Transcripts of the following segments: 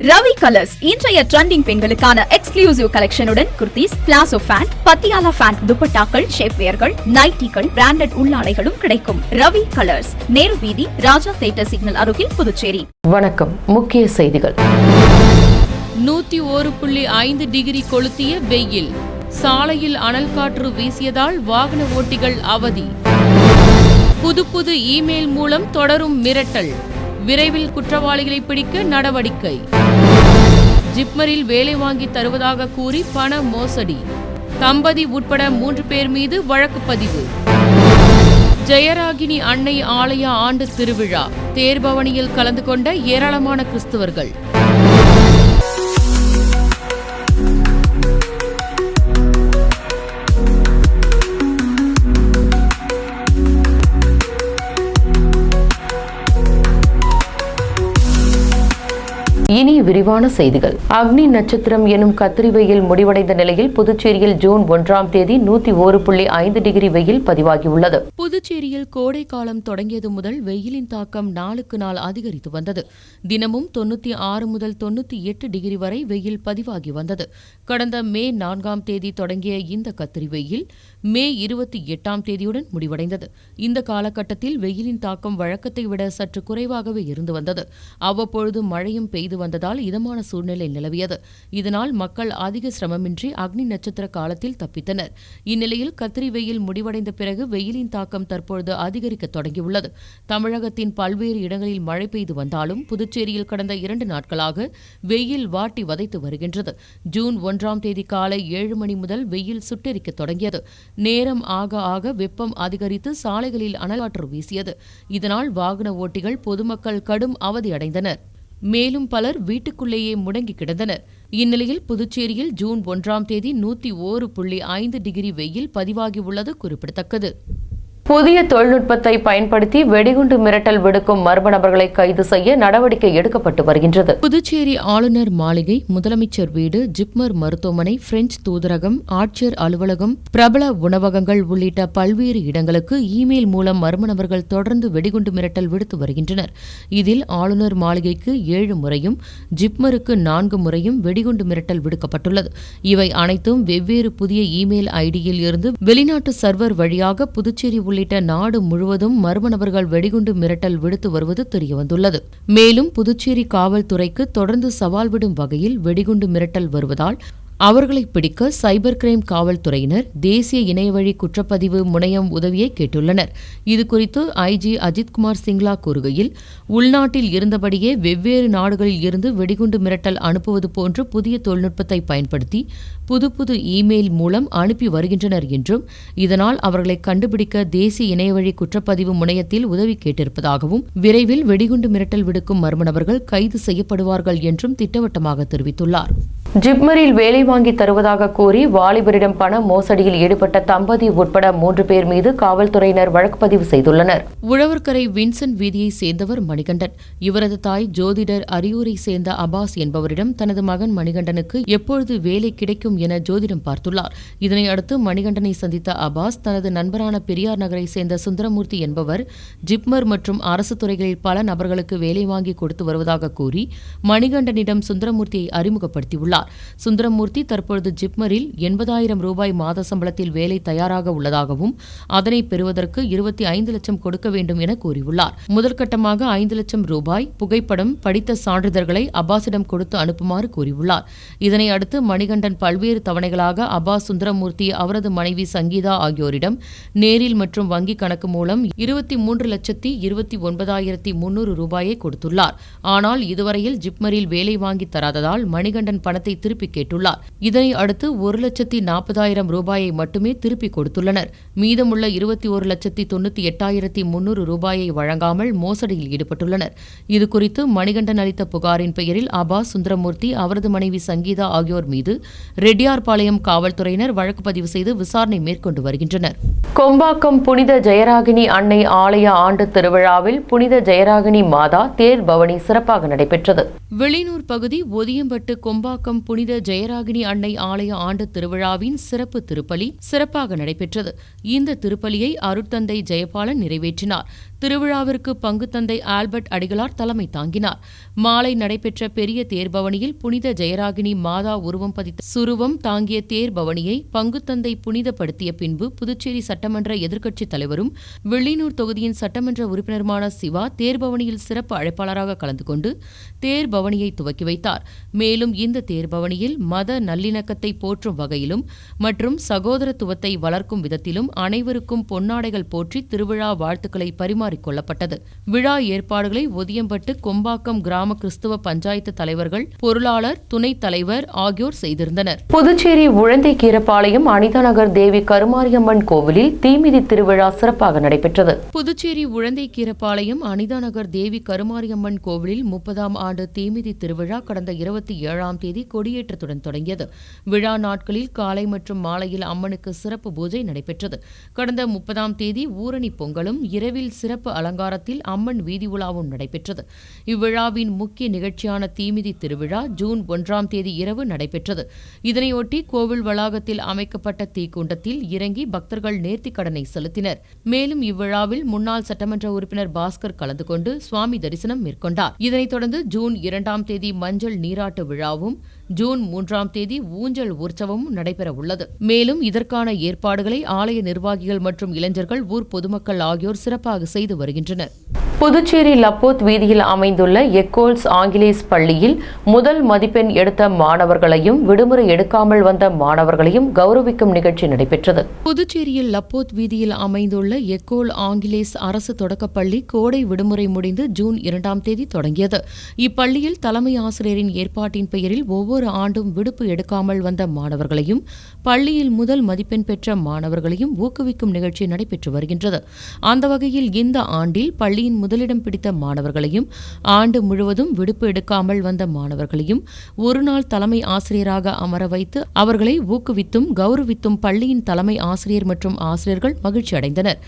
Ravi colours இன்றைய trending பெண்களுக்கான exclusive கலெக்ஷனுடன் kurtis, palazzo pant, Patiala pant, துப்பட்டாக்கள், ஷேப்வேர்கள், நைட்டிகள், பிராண்டட் உள்ளாடைகளும் கிடைக்கும். ரவி கலர்ஸ், நேரு வீதி, ராஜா தியேட்டர் சிக்னல் அருகில், புதுச்சேரி. வணக்கம். முக்கிய செய்திகள். 101.5 டிகிரி கொளுத்திய வெயில். சாலையில் அனல் காற்று வீசியதால் வாகன ஓட்டிகள் அவதி. புது இமெயில் மூலம் தொடரும் மிரட்டல். விரைவில் குற்றவாளிகளை பிடிக்க நடவடிக்கை. ஜிப்மரில் வேலை வாங்கி தருவதாக கூறி பண மோசடி. தம்பதி உட்பட 3 பேர் மீது வழக்கு பதிவு. ஜெயராகினி அன்னை ஆலய ஆண்டு திருவிழா. தேர்பவனியில் கலந்து கொண்ட ஏராளமான கிறிஸ்தவர்கள். இனி விரிவான செய்திகள். அக்னி நட்சத்திரம் எனும் கத்திரி வெயில் முடிவடைந்த நிலையில் புதுச்சேரியில் ஜூன் 1ஆம் தேதி 101.5 டிகிரி வெயில் பதிவாகியுள்ளது. புதுச்சேரியில் கோடை காலம் தொடங்கியது முதல் வெயிலின் தாக்கம் நாளுக்கு நாள் அதிகரித்து வந்தது. தினமும் 96 முதல் 98 டிகிரி வரை வெயில் பதிவாகி வந்தது. கடந்த மே 4ஆம் தேதி தொடங்கிய இந்த கத்திரி வெயில் மே 28ஆம் தேதியுடன் முடிவடைந்தது. இந்த காலகட்டத்தில் வெயிலின் தாக்கம் வழக்கத்தை விட சற்று குறைவாகவே இருந்து வந்தது. அவ்வப்பொழுது மழையும் பெய்து வந்ததால் இதமான சூழ்நிலை நிலவியது. இதனால் மக்கள் அதிக சிரமமின்றி அக்னி நட்சத்திர காலத்தில் தப்பித்தனர். இந்நிலையில் கத்திரி வெயில் முடிவடைந்த பிறகு வெயிலின் தாக்கம் தற்பொழுது அதிகரிக்க தொடங்கியுள்ளது. தமிழகத்தின் பல்வேறு இடங்களில் மழை பெய்து வந்தாலும் புதுச்சேரியில் கடந்த 2 நாட்களாக வெயில் வாட்டி வதைத்து வருகின்றது. ஜூன் 1ஆம் தேதி காலை 7 மணி முதல் வெயில் சுட்டெரிக்க தொடங்கியது. நேரம் ஆக ஆக வெப்பம் அதிகரித்து சாலைகளில் அனல்காற்று வீசியது. இதனால் வாகன ஓட்டிகள், பொதுமக்கள் கடும் அவதியடைந்தனர். மேலும் பலர் வீட்டுக்குள்ளேயே முடங்கி கிடந்தனர். இந்நிலையில் புதுச்சேரியில் ஜூன் 1ஆம் தேதி 101.5 டிகிரி வெயில் பதிவாகியுள்ளது குறிப்பிடத்தக்கது. புதிய தொழில்நுட்பத்தை பயன்படுத்தி வெடிகுண்டு மிரட்டல் விடுக்கும் மர்ம நபர்களை கைது செய்ய நடவடிக்கை எடுக்கப்பட்டு வருகின்றது. புதுச்சேரி ஆளுநர் மாளிகை, முதலமைச்சர் வீடு, ஜிப்மர் மருத்துவமனை, பிரெஞ்சு தூதரகம், ஆட்சியர் அலுவலகம், பிரபல உணவகங்கள் உள்ளிட்ட பல்வேறு இடங்களுக்கு இமெயில் மூலம் மர்ம நபர்கள் தொடர்ந்து வெடிகுண்டு மிரட்டல் விடுத்து வருகின்றனர். இதில் ஆளுநர் மாளிகைக்கு 7 முறையும், ஜிப்மருக்கு 4 முறையும் வெடிகுண்டு மிரட்டல் விடுக்கப்பட்டுள்ளது. இவை அனைத்தும் வெவ்வேறு புதிய இமெயில் ஐடியில் இருந்து வெளிநாட்டு சர்வர் வழியாக புதுச்சேரி உள்ளிட்ட நாடு முழுவதும் மர்ம நபர்கள் வெடிகுண்டு மிரட்டல் விடுத்து வருவது தெரியவந்துள்ளது. மேலும் புதுச்சேரி காவல்துறைக்கு தொடர்ந்து சவால் விடும் வகையில் வெடிகுண்டு மிரட்டல் வருவதால் அவர்களை பிடிக்க சைபர் கிரைம் காவல்துறையினர் தேசிய இணையவழி குற்றப்பதிவு முனையம் உதவியை கேட்டுள்ளனர். இதுகுறித்து ஐஜி அஜித்குமார் சிங்லா கூறுகையில், உள்நாட்டில் இருந்தபடியே வெவ்வேறு நாடுகளில் இருந்து வெடிகுண்டு மிரட்டல் அனுப்புவது போன்று புதிய தொழில்நுட்பத்தை பயன்படுத்தி புது இமெயில் மூலம் அனுப்பி வருகின்றனர் என்றும், இதனால் அவர்களை கண்டுபிடிக்க தேசிய இணையவழி குற்றப்பதிவு முனையத்தில் உதவி கேட்டிருப்பதாகவும், விரைவில் வெடிகுண்டு மிரட்டல் விடுக்கும் மர்ம நபர்கள் கைது செய்யப்படுவார்கள் என்றும் திட்டவட்டமாக தெரிவித்துள்ளார். ஜிப்மரில் வேலை வாங்கி தருவதாக கூறி வாலிபரிடம் பண மோசடியில் ஈடுபட்ட தம்பதி உட்பட 3 பேர் மீது காவல்துறையினர் வழக்கு பதிவு செய்துள்ளனர். உழவர்கரை வின்சென்ட் வீதியை சேர்ந்தவர் மணிகண்டன். இவரது தாய் ஜோதிடர் அரியூரை சேர்ந்த அபாஸ் என்பவரிடம் தனது மகன் மணிகண்டனுக்கு எப்பொழுது வேலை கிடைக்கும் என ஜோதிடம் பார்த்துள்ளார். இதனை அடுத்து மணிகண்டனை சந்தித்த அபாஸ் தனது நண்பரான பெரியார் நகரை சேர்ந்த சுந்தரமூர்த்தி என்பவர் ஜிப்மர் மற்றும் அரசு துறைகளில் பல நபர்களுக்கு வேலை வாங்கி கொடுத்து வருவதாக கூறி மணிகண்டனிடம் சுந்தரமூர்த்தியை அறிமுகப்படுத்தியுள்ளார். சுந்தரமூர்த்தி தற்பொழுது ஜிப்மரில் 80,000 ரூபாய் மாத சம்பளத்தில் வேலை தயாராக உள்ளதாகவும், அதனை பெறுவதற்கு 25 லட்சம் கொடுக்க வேண்டும் என கூறியுள்ளார். முதற்கட்டமாக 5 லட்சம் ரூபாய், புகைப்படம், படித்த சான்றிதழ்களை அபாஸிடம் கொடுத்து அனுப்புமாறு கூறியுள்ளார். இதனை அடுத்து மணிகண்டன் பல்வேறு தவணைகளாக அபாஸ், சுந்தரமூர்த்தி, அவரது மனைவி சங்கீதா ஆகியோரிடம் நேரில் மற்றும் வங்கி கணக்கு மூலம் 23,29,300 ரூபாயை கொடுத்துள்ளார். ஆனால் இதுவரையில் ஜிப்மரில் வேலை வாங்கி தராததால் மணிகண்டன் பணத்தை திருப்பி கேட்டுள்ளார். இதனை அடுத்து 1,40,000 ரூபாயை மட்டுமே திருப்பி கொடுத்துள்ளனர். மீதமுள்ள 21,98,300 ரூபாயை வழங்காமல் மோசடியில் ஈடுபட்டுள்ளனர். இதுகுறித்து மணிகண்டன் அளித்த புகாரின் பெயரில் அபாஸ், சுந்தரமூர்த்தி, அவரது மனைவி சங்கீதா ஆகியோர் மீது ரெட்டியார்பாளையம் காவல்துறையினர் வழக்கு பதிவு செய்து விசாரணை மேற்கொண்டு வருகின்றனர். கொம்பாக்கம் புனித ஜெயராகினி அன்னை ஆலய ஆண்டு திருவிழாவில் புனித ஜெயராகினி மாதா தேர் பவனி சிறப்பாக நடைபெற்றது. வெளியூர் பகுதி ஒதியம்பட்டு கொம்பாக்கம் புனித ஜெயராகினி அன்னை ஆலய ஆண்டு திருவிழாவின் சிறப்பு திருப்பலி சிறப்பாக நடைபெற்றது. இந்த திருப்பலியை அருட்தந்தை ஜெயபாலன் நிறைவேற்றினார். திருவிழாவிற்கு பங்கு தந்தை ஆல்பர்ட் அடிகளார் தலைமை தாங்கினார். மாலை நடைபெற்ற பெரிய தேர்பவனியில் புனித ஜெயராகினி மாதா உருவம் பதித்த சுருவம் தாங்கிய தேர்பவனியை பங்குத்தந்தை புனிதப்படுத்திய பின்பு புதுச்சேரி சட்டமன்ற எதிர்க்கட்சித் தலைவரும் வில்லியனூர் தொகுதியின் சட்டமன்ற உறுப்பினருமான சிவா தேர்பவனியில் சிறப்பு அழைப்பாளராக கலந்து கொண்டு தேர்பவனியை துவக்கி வைத்தார். மேலும் இந்த தேர்பவனியில் மத நல்லிணக்கத்தை போற்றும் வகையிலும் மற்றும் சகோதரத்துவத்தை வளர்க்கும் விதத்திலும் அனைவருக்கும் பொன்னாடைகள் போற்றி திருவிழா வாழ்த்துக்களை பரிமாறிக்கொள்ளப்பட்டது. விழா ஏற்பாடுகளை ஒதியம்பட்டு கொம்பாக்கம் கிராம கிறிஸ்துவ பஞ்சாயத்து தலைவர்கள், பொருளாளர், துணைத் தலைவர் ஆகியோர் செய்திருந்தனர். புதுச்சேரி உழந்தைக்கீரப்பாளையம் அனிதாநகர் தேவி கருமாரியம்மன் கோவிலில் தீமிதி திருவிழா சிறப்பாக நடைபெற்றது. புதுச்சேரி உழந்தைக்கீரப்பாளையம் அனிதாநகர் தேவி கருமாரியம்மன் கோவிலில் 30ஆம் ஆண்டு தீமிதி திருவிழா கடந்த 27ஆம் தேதி கொடியேற்றத்துடன் தொடங்கியது. விழா நாட்களில் காலை மற்றும் மாலையில் அம்மனுக்கு சிறப்பு பூஜை நடைபெற்றது. கடந்த 30ஆம் தேதி ஊரணி பொங்கலும், இரவில் சிறப்பு அலங்காரத்தில் அம்மன் வீதி உலாவும் நடைபெற்றது. இவ்விழாவின் முக்கிய நிகழ்ச்சியான தீமிதி திருவிழா ஜூன் 1ஆம் தேதி இரவு நடைபெற்றது. இதனையொட்டி கோவில் வளாகத்தில் அமைக்கப்பட்ட தீக்குண்டத்தில் இறங்கி பக்தர்கள் நேர்த்திக்கடனை செலுத்தினர். மேலும் இவ்விழாவில் முன்னாள் சட்டமன்ற உறுப்பினர் பாஸ்கர் கலந்து கொண்டு சுவாமி தரிசனம் மேற்கொண்டார். இதனைத் தொடர்ந்து ஜூன் 2ஆம் தேதி மஞ்சள் நீராட்டு விழாவும், ஜூன் 3ஆம் தேதி ஊஞ்சல் உற்சவமும் நடைபெற உள்ளது. மேலும் இதற்கான ஏற்பாடுகளை ஆலய நிர்வாகிகள் மற்றும் இளைஞர்கள், ஊர் பொதுமக்கள் ஆகியோர் சிறப்பாக செய்து வருகின்றனர். புதுச்சேரி லப்போத் வீதியில் அமைந்துள்ள எக்கோல்ஸ் ஆங்கிலேஸ் பள்ளியில் முதல் மதிப்பெண் எடுத்த மாணவர்களையும் விடுமுறை எடுக்காமல் வந்த மாணவர்களையும் கௌரவிக்கும் நிகழ்ச்சி நடைபெற்றது. புதுச்சேரியில் லப்போத் வீதியில் அமைந்துள்ள எக்கோல் ஆங்கிலேஸ் அரசு தொடக்கப்பள்ளி கோடை விடுமுறை முடிந்து ஜூன் 2ஆம் தேதி தொடங்கியது. இப்பள்ளியில் தலைமை ஆசிரியரின் ஏற்பாட்டின் பெயரில் ஒவ்வொரு ஆண்டும் விடுப்பு எடுக்காமல் வந்த மாணவர்களையும் பள்ளியில் முதல் மதிப்பெண் பெற்ற மாணவர்களையும் ஊக்குவிக்கும் நிகழ்ச்சி நடைபெற்று வருகின்றது. அந்த வகையில் இந்த ஆண்டில் பள்ளியின் முதலிடம் பிடித்த மாணவர்களையும் ஆண்டு முழுவதும் விடுப்பு எடுக்காமல் வந்த மாணவர்களையும் ஒருநாள் தலைமை ஆசிரியராக அமர வைத்து அவர்களை ஊக்குவித்தும் கௌரவித்தும் பள்ளியின் தலைமை ஆசிரியர் மற்றும் ஆசிரியர்கள் மகிழ்ச்சி அடைந்தனர்.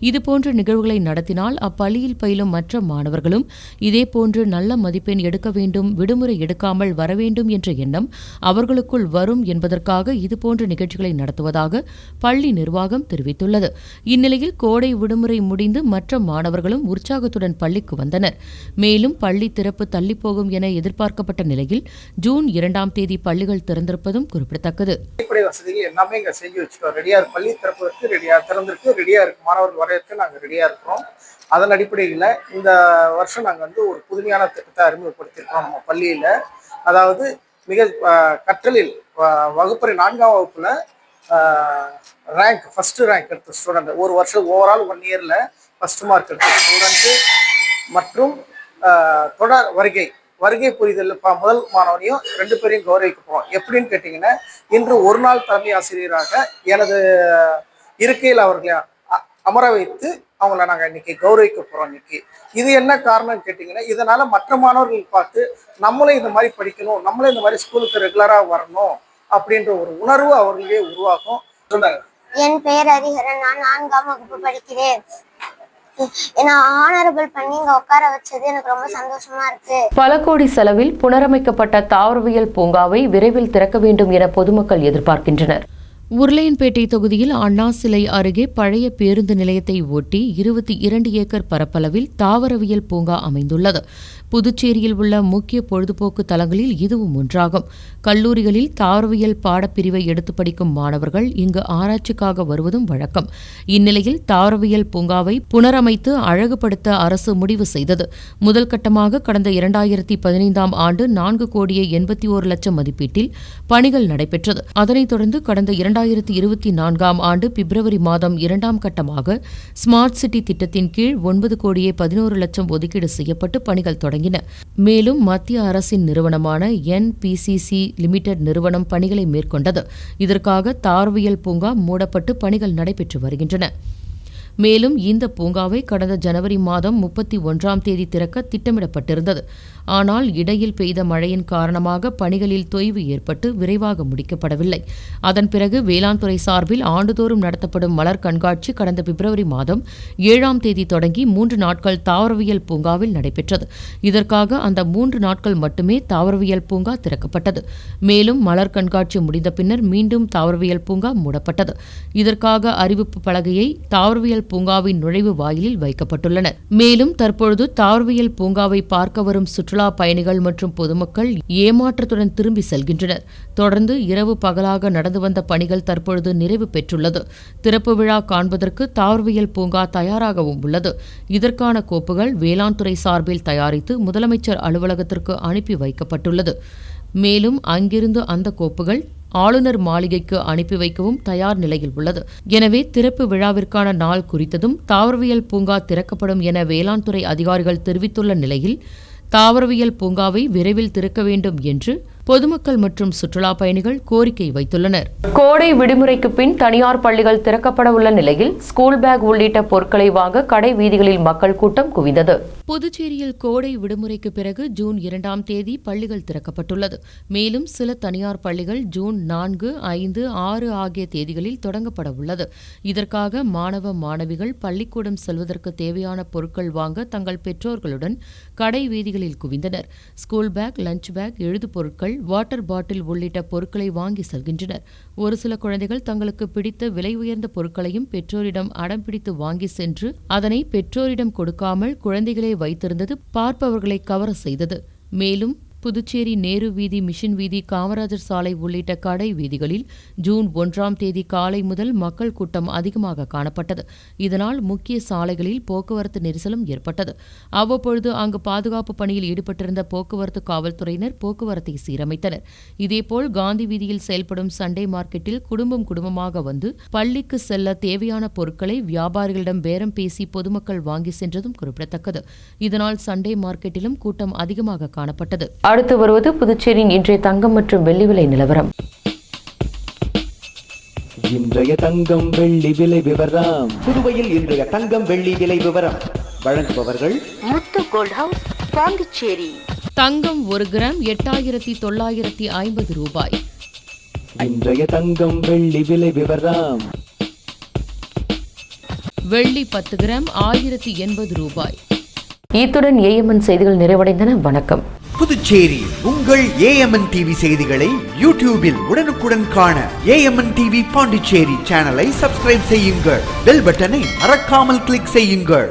இதுபோன்ற நிகழ்வுகளை நடத்தினால் அப்பள்ளியில் பயிலும் மற்ற மாணவர்களும் இதேபோன்று நல்ல மதிப்பெண் எடுக்க வேண்டும், விடுமுறை எடுக்காமல் வர வேண்டும் என்ற எண்ணம் அவர்களுக்குள் வரும் என்பதற்காக இதுபோன்ற நிகழ்ச்சிகளை நடத்துவதாக பள்ளி நிர்வாகம் தெரிவித்துள்ளது. இந்நிலையில் கோடை விடுமுறை முடிந்து மற்ற மாணவர்களும் உற்சாகத்துடன் பள்ளிக்கு வந்தனர். மேலும் பள்ளி திறப்பு தள்ளிப்போகும் என எதிர்பார்க்கப்பட்ட நிலையில் ஜூன் 2ஆம் தேதி பள்ளிகள் திறந்திருப்பதும் குறிப்பிடத்தக்கது. அடிப்படை வசதிகள் எல்லாமே இங்க செஞ்சு வச்சுட்டோம். ரெடியா இருக்கு, பள்ளி திறப்பதற்கு திறந்திருக்கு, ரெடியா இருக்கு, மாணவர்கள் வரவேற்க நாங்க ரெடியா இருக்கிறோம். அதன் அடிப்படையில் இந்த வருஷம் நாங்க ஒரு புதுமையான திட்டத்தை அறிமுகப்படுத்தியிருக்கோம் நம்ம பள்ளியில. அதாவது மிக கற்றலில் வகுப்பறை 4ஆம் வகுப்புல ஃபர்ஸ்ட் ரேங்க் எடுத்த ஸ்டூடெண்ட், ஒரு வருஷம் ஓவரால் 1 இயர்ல ஃபர்ஸ்ட் மார்க் எடுத்த ஸ்டூடெண்ட்டு மற்றும் தொடர் வருகை புரிதல் முதல் மாணவனையும் 2 பேரையும் கௌரவிக்க போகிறோம். எப்படின்னு கேட்டிங்கன்னா, இன்று ஒரு நாள் தலைமை ஆசிரியராக எனது இருக்கையில் அவர்களை அமர வைத்து அவங்கள நாங்கள் இன்னைக்கு கௌரவிக்க போகிறோம். இன்னைக்கு இது என்ன காரணம்னு கேட்டிங்கன்னா, இதனால மற்ற மாணவர்கள் பார்த்து நம்மளே இந்த மாதிரி படிக்கணும், நம்மளே இந்த மாதிரி ஸ்கூலுக்கு ரெகுலராக வரணும் அப்படின்ற ஒரு உணர்வு அவர்களே உருவாகும். சொன்னாங்க. என் பெயர் ஹரிஹரன், நான் 4ஆம் வகுப்பு படிக்கிறேன். ஏன்னா ஆனரபிள் பண்ணி இங்க உட்கார வச்சது எனக்கு ரொம்ப சந்தோஷமா இருக்கு. பல கோடி செலவில் புனரமைக்கப்பட்ட தாவரவியல் பூங்காவை விரைவில் திறக்க வேண்டும் என பொதுமக்கள் எதிர்பார்க்கின்றனர். உருளையன்பேட்டை தொகுதியில் அண்ணா சிலை அருகே பழைய பேருந்து நிலையத்தை ஒட்டி 22 ஏக்கர் பரப்பளவில் தாவரவியல் பூங்கா அமைந்துள்ளது. புதுச்சேரியில் உள்ள முக்கிய பொழுதுபோக்கு தலங்களில் இதுவும் ஒன்றாகும். கல்லூரிகளில் தாவரவியல் பாடப்பிரிவை எடுத்து படிக்கும் மாணவர்கள் இங்கு ஆராய்ச்சிக்காக வருவதும் வழக்கம். இந்நிலையில் தாவரவியல் பூங்காவை புனரமைத்து அழகுபடுத்த அரசு முடிவு செய்தது. முதல் கட்டமாக கடந்த 2015ஆம் ஆண்டு 4 கோடியே 81 லட்சம் மதிப்பீட்டில் பணிகள் நடைபெற்றது. அதனைத் தொடர்ந்து கடந்த 2024ஆம் ஆண்டு பிப்ரவரி மாதம் 2ஆம் கட்டமாக ஸ்மார்ட் சிட்டி திட்டத்தின் கீழ் 9 கோடியே 11 லட்சம் ஒதுக்கீடு செய்யப்பட்டு பணிகள் தொடங்கின. மேலும் மத்திய அரசின் நிறுவனமான NPCC லிமிடெட் நிறுவனம் பணிகளை மேற்கொண்டது. இதற்காக தாவரவியல் பூங்கா மூடப்பட்டு பணிகள் நடைபெற்று வருகின்றன. மேலும் இந்த பூங்காவை கடந்த ஜனவரி மாதம் 31ஆம் தேதி திறக்க திட்டமிடப்பட்டிருந்தது. ஆனால் இடையில் பெய்த மழையின் காரணமாக பணிகளில் தொய்வு ஏற்பட்டு விரைவாக முடிக்கப்படவில்லை. அதன் பிறகு வேளாண் துறை சார்பில் ஆண்டுதோறும் நடத்தப்படும் மலர் கண்காட்சி கடந்த பிப்ரவரி மாதம் 7ஆம் தேதி தொடங்கி 3 நாட்கள் தாவரவியல் பூங்காவில் நடைபெற்றது. இதற்காக அந்த 3 நாட்கள் மட்டுமே தாவரவியல் பூங்கா திறக்கப்பட்டது. மேலும் மலர் கண்காட்சி முடிந்த பின்னர் மீண்டும் தாவரவியல் பூங்கா மூடப்பட்டது. இதற்காக அறிவிப்பு பலகையை தாவரவியல் தாவரவியல் பூங்காவின் நுழைவு வாயிலில் வைக்கப்பட்டுள்ளன. மேலும் தற்பொழுது தாவரவியல் பூங்காவை பார்க்க வரும் சுற்றுலா பயணிகள் மற்றும் பொதுமக்கள் ஏமாற்றத்துடன் திரும்பி செல்கின்றனர். தொடர்ந்து இரவு பகலாக நடந்து வந்த பணிகள் தற்பொழுது நிறைவு பெற்றுள்ளது. திறப்பு விழா காண்பதற்கு தாவரவியல் பூங்கா தயாராகவும் உள்ளது. இதற்கான கோப்புகள் வேளாண் துறை சார்பில் தயாரித்து முதலமைச்சர் அலுவலகத்திற்கு அனுப்பி வைக்கப்பட்டுள்ளது. மேலும் அங்கிருந்து அந்த கோப்புகள் ஆளுநர் மாளிகைக்கு அனுப்பி வைக்கவும் தயார் நிலையில் உள்ளது. எனவே திறப்பு விழாவிற்கான நாள் குறித்ததும் தாவரவியல் பூங்கா திறக்கப்படும் என வேளாண் துறை அதிகாரிகள் தெரிவித்துள்ள நிலையில் தாவரவியல் பூங்காவை விரைவில் திறக்க வேண்டும் என்று பொதுமக்கள் மற்றும் சுற்றுலா பயணிகள் கோரிக்கை வைத்துள்ளனர். கோடை விடுமுறைக்கு பின் தனியார் பள்ளிகள் திறக்கப்பட உள்ள நிலையில் ஸ்கூல் பேக் உள்ளிட்ட பொருட்களை வாங்க கடை வீதிகளில் மக்கள் கூட்டம் குவிந்தது. புதுச்சேரியில் கோடை விடுமுறைக்கு பிறகு ஜூன் 2ஆம் தேதி பள்ளிகள் திறக்கப்பட்டுள்ளது. மேலும் சில தனியார் பள்ளிகள் ஜூன் 4, 5, 6 ஆகிய தேதிகளில் தொடங்கப்பட உள்ளது. இதற்காக மாணவ மாணவிகள் பள்ளிக்கூடம் செல்வதற்கு தேவையான பொருட்கள் வாங்க தங்கள் பெற்றோர்களுடன் கடை வீதிகளில் குவிந்தனர். ஸ்கூல் பேக், லஞ்ச் பேக், எழுது பொருட்கள், வாட்டர் பாட்டில் உள்ளிட்ட பொருட்களை வாங்கி செல்கின்றனர். ஒரு சில குழந்தைகள் தங்களுக்கு பிடித்த விலை உயர்ந்த பொருட்களையும் பெற்றோரிடம் அடம் பிடித்து வாங்கி சென்று அதனை பெற்றோரிடம் கொடுக்காமல் குழந்தைகளே வைத்திருந்தது பார்ப்பவர்களை கவர செய்தது. மேலும் புதுச்சேரி நேரு வீதி, மிஷின் வீதி, காமராஜர் சாலை உள்ளிட்ட கடை வீதிகளில் ஜூன் 1ஆம் தேதி காலை முதல் மக்கள் கூட்டம் அதிகமாக காணப்பட்டது. இதனால் முக்கிய சாலைகளில் போக்குவரத்து நெரிசலும் ஏற்பட்டது. அவ்வப்பொழுது அங்கு பாதுகாப்பு பணியில் ஈடுபட்டிருந்த போக்குவரத்து காவல்துறையினர் போக்குவரத்தை சீரமைத்தனர். இதேபோல் காந்தி வீதியில் செயல்படும் சண்டே மார்க்கெட்டில் குடும்பம் குடும்பமாக வந்து பள்ளிக்கு செல்ல தேவையான பொருட்களை வியாபாரிகளிடம் பேரம் பேசி பொதுமக்கள் வாங்கி சென்றதும் குறிப்பிடத்தக்கது. இதனால் சண்டே மார்க்கெட்டிலும் கூட்டம் அதிகமாக காணப்பட்டது. அடுத்து வருவது புதுச்சேரியின் இன்றைய தங்கம் மற்றும் வெள்ளி விலை நிலவரம். இன்றைய தங்கம் வெள்ளி விலை விவரம். புதுவையில் இன்றைய தங்கம் வெள்ளி விலை விவரம் வழங்குபவர்கள் முத்து கோல்ட் ஹவுஸ், பாண்டிச்சேரி. தங்கம் 1 கிராம் 8950 ரூபாய். இன்றைய தங்கம் வெள்ளி விலை விவரம். வெள்ளி 10 கிராம் 1080 ரூபாய். இத்துடன் ஏஎம்என் செய்திகள் நிறைவடைந்தன. வணக்கம். புதுச்சேரி உங்கள் ஏஎம்என் டிவி செய்திகளை யூடியூபில் உடனுக்குடன் காண ஏஎம்என் டிவி பாண்டிச்சேரி சேனலை சப்ஸ்கிரைப் செய்யுங்கள். பெல் பட்டனை மறக்காமல் கிளிக் செய்யுங்கள்.